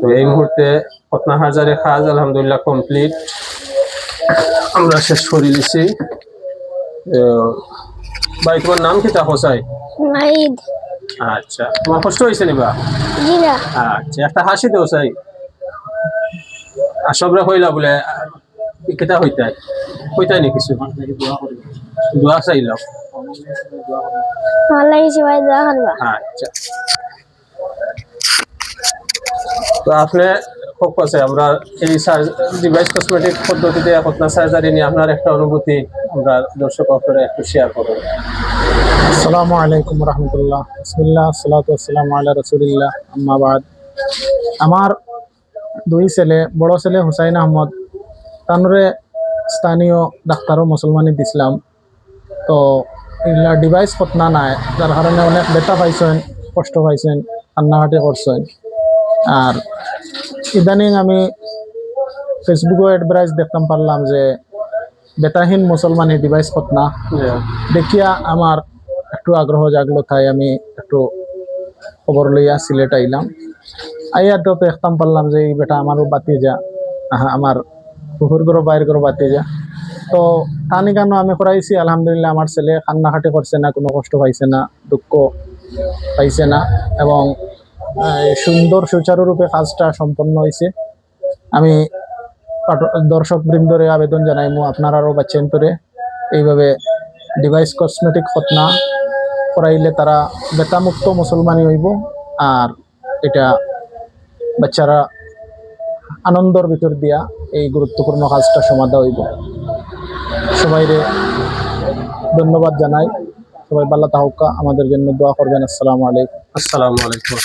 তো এই মুহূর্তে খতনা হাজারে কাজ আলহামদুলিল্লাহ কমপ্লিট, আমরা শেষ করে দিছি। ভাই তোমার নাম কি তা হোসাই? নাইদ। আচ্ছা, তোমার কষ্ট হয়েছে নিবা? জি না। আচ্ছা, একটা হাসি দেও চাই। আসবরা কইলা বলে কেটা হইতাই হইতাই নি কিছু দোয়া চাইলাম। ভালো লাগছে ভাই, দোয়া করবা। আচ্ছা, তো আপনি খুব আছে আমরা এই ডিভাইস কসমেটিক পদ্ধতিতে খতনা সার্জারি নিয়ে আপনার একটা অনুভূতি আমরা দর্শক করে একটু শেয়ার করুন। আসসালামু আলাইকুম রহমতুল্লাহ, বিসমিল্লাহ, সালাতু ওয়াসসালামু আলা রাসূলিল্লাহ, আম্মা বাদ। আমার দুই ছেলে, বড় ছেলে হুসাইন আহমদ, তানরে স্থানীয় ডাক্তারও মুসলমানি দিছিলাম। তো এগুলা ডিভাইস খতনা নাই, যার কারণে অনেক ব্যথা পাইছেন, কষ্ট পাইছেন, কান্নাকাটি করছেন। আর ইদানিং আমি ফেসবুকে অ্যাডভার্টাইজ দেখতাম পারলাম যে ব্যথাহীন মুসলমানি ডিভাইস খতনা, দেখিয়া আমার একটু আগ্রহ জাগলো, তাই আমি একটু খবর লইয়া সিলেট আইলাম। আইয়া তো দেখতাম পারলাম যে এই বেটা আমারও বাতি যা, আমার পুকুর গরো বাইর গরো বাতি যা। তো কানি কেন আমি করাইছি, আলহামদুলিল্লাহ আমার ছেলে কান্নাকাটি করছে না, কোনো কষ্ট পাইছে না, দুঃখ পাইছে না, এবং সুন্দর সুচারুরূপে কাজটা সম্পন্ন হয়েছে। আমি দর্শক বৃন্দরে আবেদন জানাইমু আপনারাও বাচ্চেন তোরে এইভাবে ডিভাইস কসমেটিক খতনা করাইলে তারা বেতামুক্ত মুসলমানি হইব, আর এটা বাচ্চারা আনন্দর ভিতর দিয়া এই গুরুত্বপূর্ণ কাজটা সমাধা হইব। সবাইরে ধন্যবাদ জানাই, সবাই ভালো থাকুক, আমাদের জন্য দোয়া করবেন। আসসালামু আলাইকুম। আসসালামু আলাইকুম।